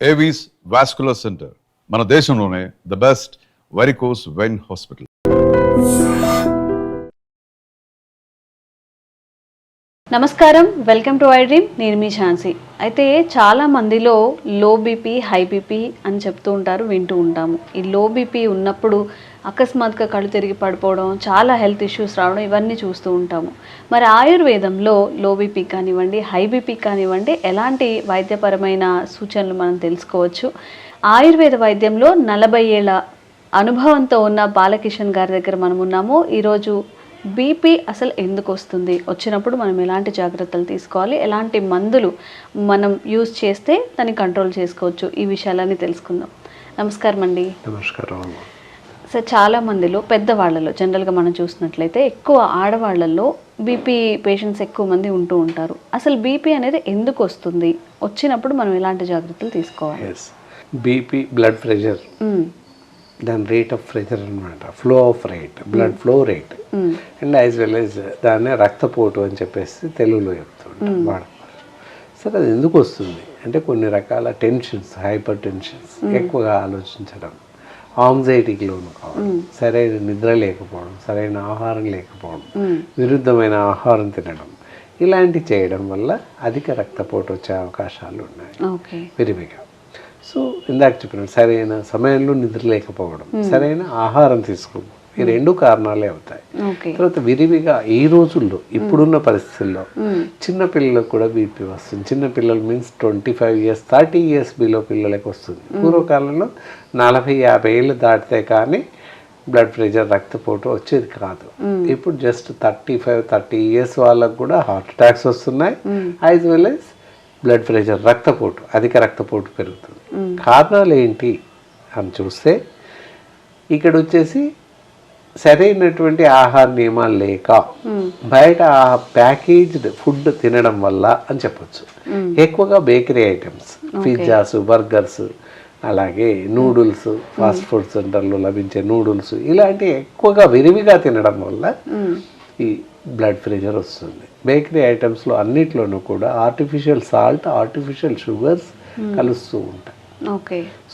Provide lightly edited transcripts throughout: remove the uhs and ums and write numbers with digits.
Avis vascular centre మన దేశంలోనే the best varicose vein hospital. నమస్కారం, వెల్కమ్ టు ఐ డ్రీమ్. నేను మీ ఝాన్సీ. అయితే చాలా మందిలో లో బీపీ, హై బీపీ అని చెప్తూ ఉంటారు, వింటూ ఉంటాము. ఈ లో బీపీ ఉన్నప్పుడు అకస్మాత్తుగా కళ్ళు తిరిగి పడిపోవడం, చాలా హెల్త్ ఇష్యూస్ రావడం, ఇవన్నీ చూస్తూ ఉంటాము. మరి ఆయుర్వేదంలో లో బీపీ కానివ్వండి, హై బీపీ కానివ్వండి, ఎలాంటి వైద్యపరమైన సూచనలు మనం తెలుసుకోవచ్చు? ఆయుర్వేద వైద్యంలో 40 ఏళ్ల అనుభవంతో ఉన్న బాలకిషన్ గారి దగ్గర మనం ఉన్నాము. ఈరోజు బీపీ అసలు ఎందుకు వస్తుంది, వచ్చినప్పుడు మనం ఎలాంటి జాగ్రత్తలు తీసుకోవాలి, ఎలాంటి మందులు మనం యూజ్ చేస్తే దాన్ని కంట్రోల్ చేసుకోవచ్చు, ఈ విషయాలన్నీ తెలుసుకుందాం. నమస్కారం అండి. నమస్కారం. సార్, చాలా మందిలో పెద్దవాళ్ళలో జనరల్గా మనం చూసినట్లయితే ఎక్కువ ఆడవాళ్ళల్లో బీపీ పేషెంట్స్ ఎక్కువ మంది ఉంటూ ఉంటారు. అసలు బీపీ అనేది ఎందుకు వస్తుంది, వచ్చినప్పుడు మనం ఎలాంటి జాగ్రత్తలు తీసుకోవాలి? బీపీ బ్లడ్ ప్రెషర్, దాని రేట్ ఆఫ్ ప్రెషర్ అనమాట, flow of rate, blood flow rate, and as well as దాన్ని రక్తపోటు అని చెప్పేసి తెలుగులో చెప్తుంటాం వాడు. సరే, అది ఎందుకు వస్తుంది అంటే కొన్ని రకాల టెన్షన్స్, హైపర్ టెన్షన్స్, ఎక్కువగా ఆలోచించడం, యాంగ్జైటీకి లోను కావడం, సరైన నిద్ర లేకపోవడం, సరైన ఆహారం లేకపోవడం, విరుద్ధమైన ఆహారం తినడం, ఇలాంటివి చేయడం వల్ల అధిక రక్తపోటు వచ్చే అవకాశాలు ఉన్నాయి విరివిగా. సో ఇందాక చెప్పినట్టు సరైన సమయంలో నిద్ర లేకపోవడం, సరైన ఆహారం తీసుకోవడం, ఈ 2 కారణాలే అవుతాయి. తర్వాత విరివిగా ఈ రోజుల్లో ఇప్పుడున్న పరిస్థితుల్లో చిన్నపిల్లలకు కూడా బీపీ వస్తుంది. చిన్నపిల్లలు మీన్స్ 25 years 30 years బిలో పిల్లలకు వస్తుంది. పూర్వకాలంలో 40-50 ఏళ్ళు దాటితే కానీ బ్లడ్ ప్రెషర్, రక్తపోటు వచ్చేది కాదు. ఇప్పుడు జస్ట్ 35-30 years వాళ్ళకు కూడా హార్ట్ అటాక్స్ వస్తున్నాయి, as well as blood pressure, రక్తపోటు, అధిక రక్తపోటు పెరుగుతుంది. కారణాలు ఏంటి అని చూస్తే ఇక్కడ వచ్చేసి సరైనటువంటి ఆహార నియమాలు లేక, బయట ప్యాకేజ్డ్ ఫుడ్ తినడం వల్ల అని చెప్పొచ్చు. ఎక్కువగా బేకరీ ఐటమ్స్, పిజ్జాస్, బర్గర్స్, అలాగే నూడిల్స్, ఫాస్ట్ ఫుడ్ సెంటర్లో లభించే నూడిల్స్, ఇలాంటివి ఎక్కువగా విరివిగా తినడం వల్ల ఈ బ్లడ్ ప్రెషర్ వస్తుంది. బేకరీ ఐటమ్స్లో అన్నిట్లోనూ కూడా ఆర్టిఫిషియల్ సాల్ట్, ఆర్టిఫిషియల్ షుగర్స్ కలుస్తూ ఉంటాయి.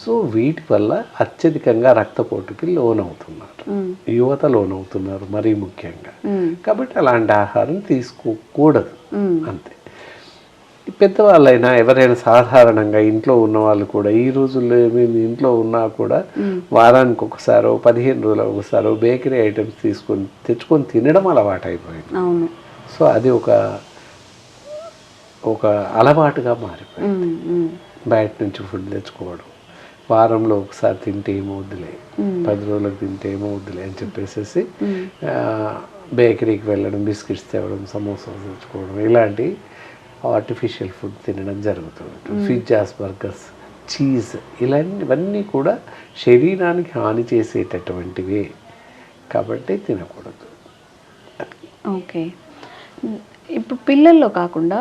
సో వీటి వల్ల అత్యధికంగా రక్తపోటుకి లోనవుతున్నారు, యువత లోనవుతున్నారు మరీ ముఖ్యంగా. కాబట్టి అలాంటి ఆహారం తీసుకోకూడదు, అంతే. పెద్దవాళ్ళైనా ఎవరైనా సాధారణంగా ఇంట్లో ఉన్న వాళ్ళు కూడా ఈ రోజుల్లో ఏమేమి ఇంట్లో ఉన్నా కూడా వారానికి ఒకసారో 15 రోజులకు ఒకసారో బేకరీ ఐటమ్స్ తెచ్చుకొని తినడం అలవాటు అయిపోయింది. సో అది ఒక అలవాటుగా మారిపోయింది. బయట నుంచి ఫుడ్ తెచ్చుకోవడం, వారంలో ఒకసారి తింటే ఏమవుద్దులే, 10 రోజులకు తింటే ఏమవుద్దులే అని చెప్పేసి బేకరీకి వెళ్ళడం, బిస్కెట్స్ తేవడం, సమోసాలు తెచ్చుకోవడం, ఇలాంటి ఆర్టిఫిషియల్ ఫుడ్ తినడం జరుగుతుంది. పిజ్జాస్, బర్గర్స్, చీజ్, ఇవన్నీ కూడా శరీరానికి హాని చేసేటటువంటివే కాబట్టి తినకూడదు. ఓకే. ఇప్పుడు పిల్లల్లో కాకుండా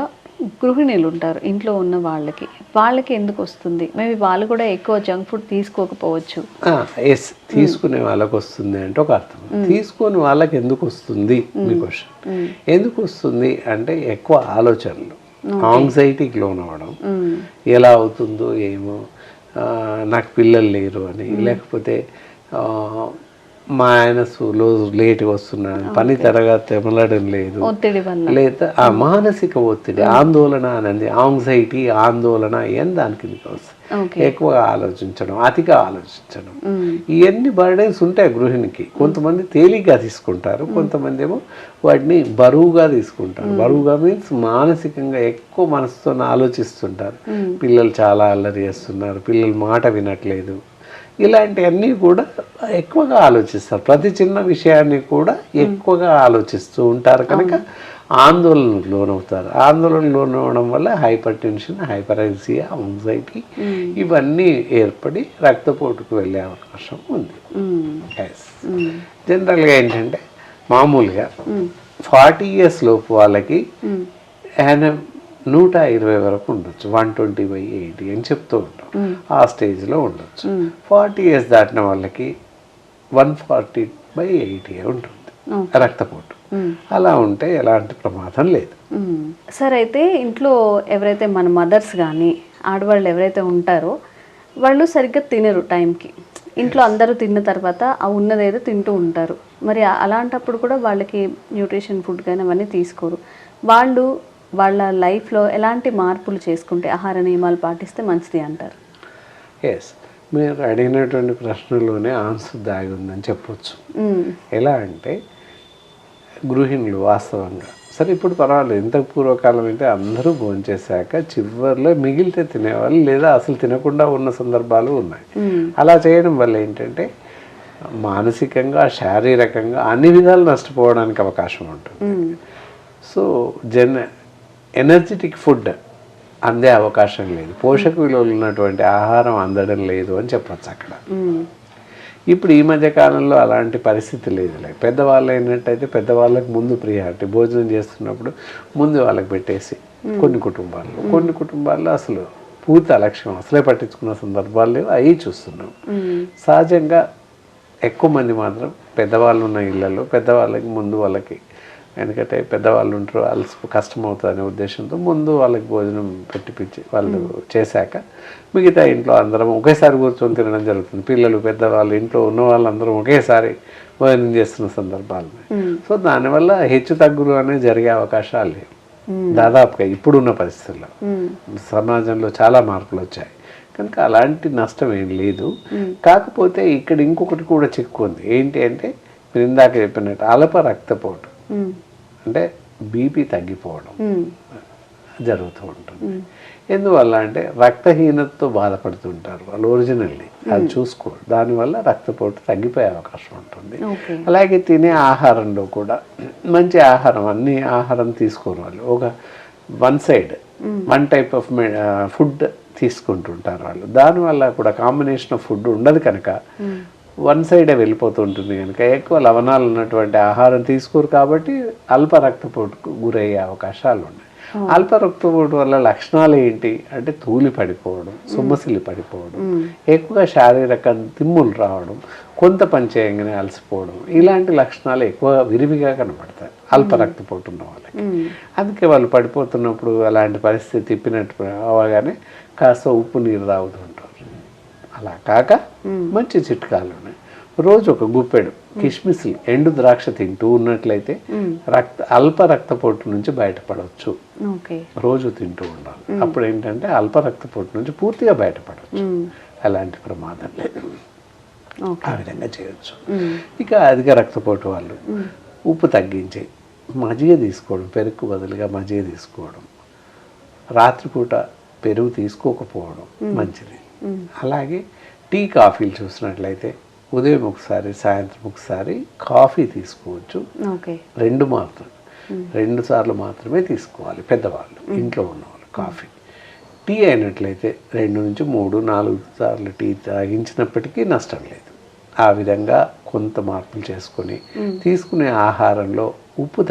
గృహిణులు ఉంటారు, ఇంట్లో ఉన్న వాళ్ళకి ఎందుకు వస్తుంది? మేబీ వాళ్ళు కూడా ఎక్కువ జంక్ ఫుడ్ తీసుకోకపోవచ్చు. ఎస్, తీసుకునే వాళ్ళకి వస్తుంది అంటే ఒక అర్థం. తీసుకునే వాళ్ళకి ఎందుకు వస్తుంది మీ క్వశ్చన్. ఎందుకు వస్తుంది అంటే ఎక్కువ ఆలోచనలు, యాంగ్జైటీకి లోన్ అవ్వడం, ఎలా అవుతుందో ఏమో, నాకు పిల్లలు లేరు అని, లేకపోతే మా ఆయన లేట్గా వస్తున్నాడు, పని త్వరగా తెమలడం లేదు, లేదా ఆ మానసిక ఒత్తిడి, ఆందోళన అనేది, యాంగ్జైటీ, ఆందోళన, ఏం దానికి వస్తాయి. ఎక్కువగా ఆలోచించడం, అతిగా ఆలోచించడం, ఇవన్నీ బర్డెన్స్ ఉంటాయి గృహిణికి. కొంతమంది తేలిగ్గా తీసుకుంటారు, కొంతమంది ఏమో వాటిని బరువుగా తీసుకుంటారు. బరువుగా మీన్స్ మానసికంగా ఎక్కువ మనసుతో ఆలోచిస్తుంటారు. పిల్లలు చాలా అల్లరి చేస్తున్నారు, పిల్లలు మాట వినట్లేదు, ఇలాంటివన్నీ కూడా ఎక్కువగా ఆలోచిస్తారు. ప్రతి చిన్న విషయాన్ని కూడా ఎక్కువగా ఆలోచిస్తూ ఉంటారు కనుక ఆందోళనకు లోనవుతారు. ఆందోళనకు లోనవడం వల్ల హైపర్ టెన్షన్, హైపర్ఎక్సియా, యాంగ్జైటీ ఇవన్నీ ఏర్పడి రక్తపోటుకు వెళ్ళే అవకాశం ఉంది. జనరల్గా ఏంటంటే మామూలుగా 40 years లోపు వాళ్ళకి 120 వరకు ఉండొచ్చు, 120/80 అని చెప్తూ ఉంటాం. ఆ స్టేజ్లో ఉండొచ్చు. 40 years దాటిన వాళ్ళకి 140/80 ఉంటుంది రక్తపోటు. అలా ఉంటే ఎలాంటి ప్రమాదం లేదు. సార్, అయితే ఇంట్లో ఎవరైతే మన మదర్స్ కానీ ఆడవాళ్ళు ఎవరైతే ఉంటారో వాళ్ళు సరిగ్గా తినరు టైంకి. ఇంట్లో అందరూ తిన్న తర్వాత ఆ ఉన్నదేదో తింటూ ఉంటారు. మరి అలాంటప్పుడు కూడా వాళ్ళకి న్యూట్రిషన్ ఫుడ్ కానీ అవన్నీ తీసుకోరు. వాళ్ళు వాళ్ళ లైఫ్లో ఎలాంటి మార్పులు చేసుకుంటే ఆహార నియమాలు పాటిస్తే మంచిది అంటారు? ఎస్, మీరు అడిగినటువంటి ప్రశ్నలోనే ఆన్సర్ దాగి ఉందని చెప్పొచ్చు. ఎలా అంటే గృహిణులు వాస్తవంగా సరే ఇప్పుడు పర్వాలేదు, ఇంతకు పూర్వకాలం అయితే అందరూ భోంచేశాక చివరిలో మిగిలితే తినేవాళ్ళు, లేదా అసలు తినకుండా ఉన్న సందర్భాలు ఉన్నాయి. అలా చేయడం వల్ల ఏంటంటే మానసికంగా శారీరకంగా అన్ని విధాలు నష్టపోవడానికి అవకాశం ఉంటుంది. సో ఎనర్జెటిక్ ఫుడ్ అందే అవకాశం లేదు, పోషక విలువలు ఉన్నటువంటి ఆహారం అందడం లేదు అని చెప్పచ్చు అక్కడ. ఇప్పుడు ఈ మధ్య కాలంలో అలాంటి పరిస్థితి లేదులే. పెద్దవాళ్ళు అయినట్టయితే పెద్దవాళ్ళకి ముందు ప్రియారిటీ, భోజనం చేస్తున్నప్పుడు ముందు వాళ్ళకి పెట్టేసి కొన్ని కుటుంబాల్లో అసలు పూర్తి అలక్ష్యం, అసలే పట్టించుకున్న సందర్భాలు లేవు, అవి చూస్తున్నాం. సహజంగా ఎక్కువ మంది మాత్రం పెద్దవాళ్ళు ఉన్న ఇళ్లలో పెద్దవాళ్ళకి ముందు వాళ్ళకి, ఎందుకంటే పెద్దవాళ్ళు ఉంటారు అలసి కష్టం అవుతుంది అనే ఉద్దేశంతో ముందు వాళ్ళకి భోజనం పెట్టిపించి వాళ్ళు చేశాక మిగతా ఇంట్లో అందరం ఒకేసారి కూర్చొని తినడం జరుగుతుంది. పిల్లలు పెద్దవాళ్ళు ఇంట్లో ఉన్న వాళ్ళందరం ఒకేసారి భోజనం చేస్తున్న సందర్భాలు. సో దానివల్ల హెచ్చు తగ్గులు అనేవి జరిగే అవకాశాలు లేవు దాదాపుగా ఇప్పుడున్న పరిస్థితుల్లో. సమాజంలో చాలా మార్పులు వచ్చాయి కనుక అలాంటి నష్టం ఏం లేదు. కాకపోతే ఇక్కడ ఇంకొకటి కూడా చిక్కుంది. ఏంటి అంటే మీరు ఇందాక చెప్పినట్టు అల్ప రక్తపోటు, అంటే బీపీ తగ్గిపోవడం జరుగుతూ ఉంటుంది. ఎందువల్ల అంటే రక్తహీనతతో బాధపడుతుంటారు వాళ్ళు ఒరిజినల్లీ, అది చూసుకోరు. దానివల్ల రక్తపోటు తగ్గిపోయే అవకాశం ఉంటుంది. అలాగే తినే ఆహారంలో కూడా మంచి ఆహారం, అన్ని ఆహారం తీసుకోరు వాళ్ళు. ఒక వన్ టైప్ ఆఫ్ ఫుడ్ తీసుకుంటుంటారు వాళ్ళు. దానివల్ల కూడా కాంబినేషన్ ఆఫ్ ఫుడ్ ఉండదు కనుక వన్ సైడే వెళ్ళిపోతుంటుంది కనుక ఎక్కువ లవణాలు ఉన్నటువంటి ఆహారం తీసుకోరు. కాబట్టి అల్ప రక్తపోటుకు గురయ్యే అవకాశాలు ఉన్నాయి. అల్ప రక్తపోటు వల్ల లక్షణాలు ఏంటి అంటే తూలి పడిపోవడం, సొమ్మసిల్లి పడిపోవడం, ఎక్కువగా శారీరక తిమ్ములు రావడం, కొంత పని చేయగానే అలసిపోవడం, ఇలాంటి లక్షణాలు ఎక్కువ విరివిగా కనపడతాయి అల్ప రక్తపోటు ఉన్న వాళ్ళకి. అందుకే వాళ్ళు పడిపోతున్నప్పుడు అలాంటి పరిస్థితి తిప్పినట్టు అవగానే కాస్త ఉప్పు నీరు తాగుతుంటారు. అలా కాక మంచి చిట్కాలు ఉన్నాయి. రోజు ఒక గుప్పెడు కిస్మిస్లు, ఎండు ద్రాక్ష తింటూ ఉన్నట్లయితే అల్ప రక్తపోటు నుంచి బయటపడవచ్చు. రోజు తింటూ ఉండాలి. అప్పుడు ఏంటంటే అల్ప రక్తపోటు నుంచి పూర్తిగా బయటపడవచ్చు, అలాంటి ప్రమాదం లేదు. ఆ విధంగా చేయొచ్చు. ఇక అధిక రక్తపోటు వాళ్ళు ఉప్పు తగ్గించి మజ్జిగ తీసుకోవడం, పెరుగు బదులుగా మజ్జిగ తీసుకోవడం, రాత్రిపూట పెరుగు తీసుకోకపోవడం మంచిది. అలాగే టీ కాఫీలు చూసినట్లయితే ఉదయం ఒకసారి సాయంత్రం ఒకసారి కాఫీ తీసుకోవచ్చు. 2 సార్లు మాత్రమే తీసుకోవాలి పెద్దవాళ్ళు, ఇంట్లో ఉన్నవాళ్ళు. కాఫీ టీ అయినట్లయితే 2 నుంచి 3, 4 సార్లు టీ తాగించినప్పటికీ నష్టం లేదు. ఆ విధంగా కొంత మార్పులు చేసుకొని తీసుకునే ఆహారంలో ఉప్పు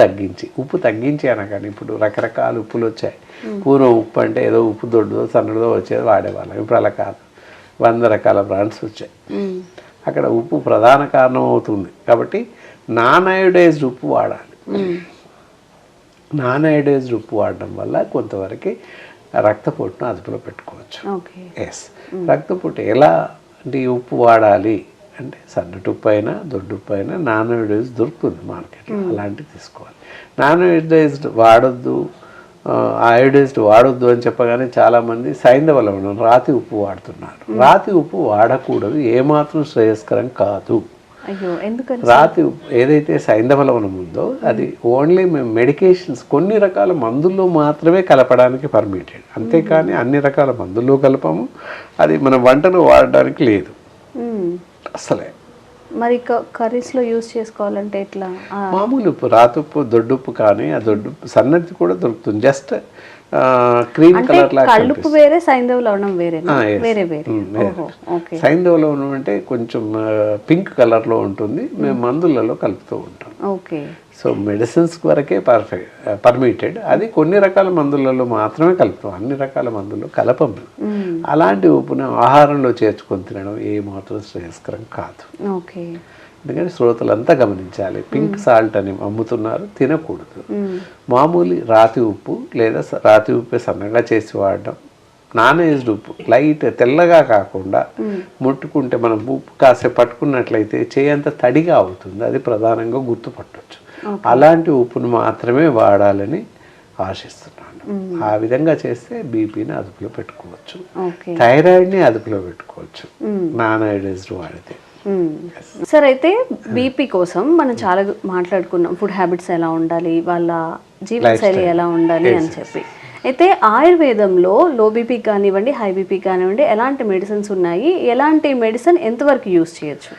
తగ్గించి అనగానే ఇప్పుడు రకరకాల ఉప్పులు వచ్చాయి. పూర్వం ఉప్పు అంటే ఏదో ఉప్పు దొడ్డుదో సన్నదో వచ్చేది వాడేవాళ్ళం. ఇప్పుడు అలా కాదు, 100 రకాల బ్రాండ్స్ వచ్చాయి. అక్కడ ఉప్పు ప్రధాన కారణం అవుతుంది. కాబట్టి నాన్ అయోడైజ్డ్ ఉప్పు వాడాలి. నాన్ అయోడైజ్డ్ ఉప్పు వాడడం వల్ల కొంతవరకు రక్తపోటును అదుపులో పెట్టుకోవచ్చు. ఎస్, రక్తపోటు ఎలాంటి ఉప్పు వాడాలి అంటే సన్నటి ఉప్పు అయినా దొడ్డు ఉప్పు అయినా నాన్ అయోడైజ్డ్ దొరుకుతుంది మార్కెట్లో, అలాంటివి తీసుకోవాలి. నాన్ అయోడైజ్డ్ వాడొద్దు, అయోడైజ్డ్ వాడొద్దు అని చెప్పగానే చాలామంది సైంధవ లవణం రాతి ఉప్పు వాడుతున్నారు. రాతి ఉప్పు వాడకూడదు, ఏమాత్రం శ్రేయస్కరం కాదు. రాతి ఉప్పు ఏదైతే సైంధవ లవణం ఉందో అది ఓన్లీ మెడికేషన్స్, కొన్ని రకాల మందుల్లో మాత్రమే కలపడానికి పర్మిటెడ్, అంతేకాని అన్ని రకాల మందుల్లో కలపము. అది మన వంటలో వాడడానికి లేదు అసలే. మరి కర్రీస్లో యూజ్ చేసుకోవాలంటే ఎట్లా? మామూలు ఉప్పు, రాతుప్పు, దొడ్డుప్పు, కానీ ఆ దొడ్డుప్పు సన్నది కూడా దొరుకుతుంది. జస్ట్ క్రీమ్ కలర్ లాగా. కల్లుప్పు వేరే, సైంధవ లవణం వేరే? సైంధవ లవణం అంటే కొంచెం పింక్ కలర్లో ఉంటుంది, మేము మందులలో కలుపుతూ ఉంటాం. సో మెడిసిన్స్ వరకే పర్మిటెడ్, అది కొన్ని రకాల మందులలో మాత్రమే కలుపుతాం, అన్ని రకాల మందుల్లో కలపము. అలాంటి ఉప్పును ఆహారంలో చేర్చుకొని తినడం ఏమాత్రం శ్రేయస్కరం కాదు. ఎందుకంటే శ్రోతలంతా గమనించాలి, పింక్ సాల్ట్ అని అమ్ముతున్నారు, తినకూడదు. మామూలు రాతి ఉప్పు లేదా రాతి ఉప్పే సన్నగా చేసి వాడడం నాన్ ఏజ్డ్ ఉప్పు లైట్ తెల్లగా కాకుండా ముట్టుకుంటే మనం ఉప్పు కాసేపు పట్టుకున్నట్లయితే చేయంత తడిగా అవుతుంది, అది ప్రధానంగా గుర్తుపట్టవచ్చు. అలాంటి ఉప్పును మాత్రమే వాడాలని ఆశిస్తున్నాను. ఆ విధంగా చేస్తే బీపీని అదుపులో పెట్టుకోవచ్చు, థైరాయిడ్ని అదుపులో పెట్టుకోవచ్చు నాన్ అయోడైజ్డ్ వాడితే. సార్ అయితే బీపీ కోసం మనం చాలా మాట్లాడుకున్నాం, ఫుడ్ హ్యాబిట్స్ ఎలా ఉండాలి, వాళ్ళ జీవనశైలి ఎలా ఉండాలి అని చెప్పి. అయితే ఆయుర్వేదంలో లో బీపీకి కానివ్వండి, హై బీపీకి కానివ్వండి ఎలాంటి మెడిసిన్స్ ఉన్నాయి, ఎలాంటి మెడిసిన్ ఎంతవరకు యూజ్ చేయొచ్చు?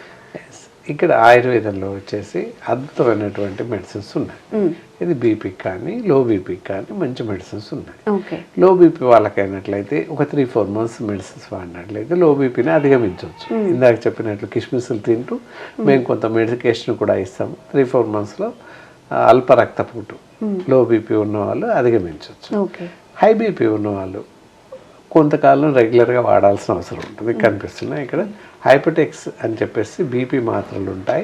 ఇక్కడ ఆయుర్వేదంలో వచ్చేసి అద్భుతమైనటువంటి మెడిసిన్స్ ఉన్నాయి. ఇది బీపీకి కానీ లో బీపీకి కానీ మంచి మెడిసిన్స్ ఉన్నాయి. లో బీపీ వాళ్ళకైనట్లయితే ఒక 3-4 months మెడిసిన్స్ వాడినట్లయితే లో బీపీని అధిగమించవచ్చు. ఇందాక చెప్పినట్లు కిస్మిస్లు తింటూ మేము కొంత మెడికేషన్ కూడా ఇస్తాము. 3-4 monthsలో అల్ప రక్తపోటు లో బీపీ ఉన్న వాళ్ళు అధిగమించవచ్చు. హై బీపీ ఉన్నవాళ్ళు కొంతకాలం రెగ్యులర్గా వాడాల్సిన అవసరం ఉంటుంది. కనిపిస్తున్నాయి ఇక్కడ హైపర్టెక్స్ అని చెప్పేసి బీపీ మాత్రలు ఉంటాయి.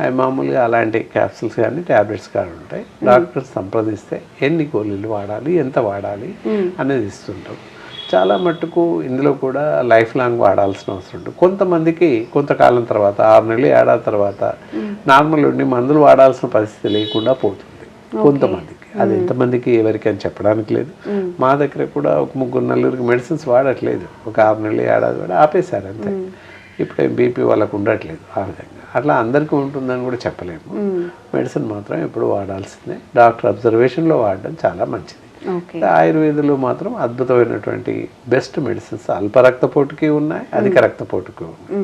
అవి మామూలుగా అలాంటి క్యాప్సిల్స్ కానీ ట్యాబ్లెట్స్ కానీ ఉంటాయి. డాక్టర్ సంప్రదిస్తే ఎన్ని గోళీలు వాడాలి, ఎంత వాడాలి అనేది ఇస్తుంటాం. చాలా మట్టుకు ఇందులో కూడా లైఫ్ లాంగ్ వాడాల్సిన అవసరం ఉంటుంది. కొంతమందికి కొంతకాలం తర్వాత 6 నెలలు ఏడాది తర్వాత నార్మల్ ఉండి మందులు వాడాల్సిన పరిస్థితి లేకుండా పోతుంది కొంతమందికి. అది ఎంతమందికి ఎవరికి అని చెప్పడానికి లేదు. మా దగ్గర కూడా ఒక 3-4 మెడిసిన్స్ వాడట్లేదు, ఒక 6 నెలలు ఏడాది కూడా ఆపేశారు అంతే. ఇప్పుడు బీపీ వాళ్ళకు ఉండట్లేదు ఆ విధంగా. అట్లా అందరికీ ఉంటుందని కూడా చెప్పలేము. మెడిసిన్ మాత్రం ఎప్పుడు వాడాల్సిందే, డాక్టర్ అబ్జర్వేషన్లో వాడడం చాలా మంచిది. ఆయుర్వేదంలో మాత్రం అద్భుతమైనటువంటి బెస్ట్ మెడిసిన్స్ అల్ప రక్తపోటుకి ఉన్నాయి, అధిక రక్తపోటుకి ఉన్నాయి.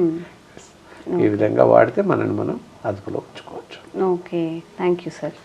ఈ విధంగా వాడితే మనల్ని మనం అదుపులో ఉంచుకోవచ్చు. Okay, thank you sir.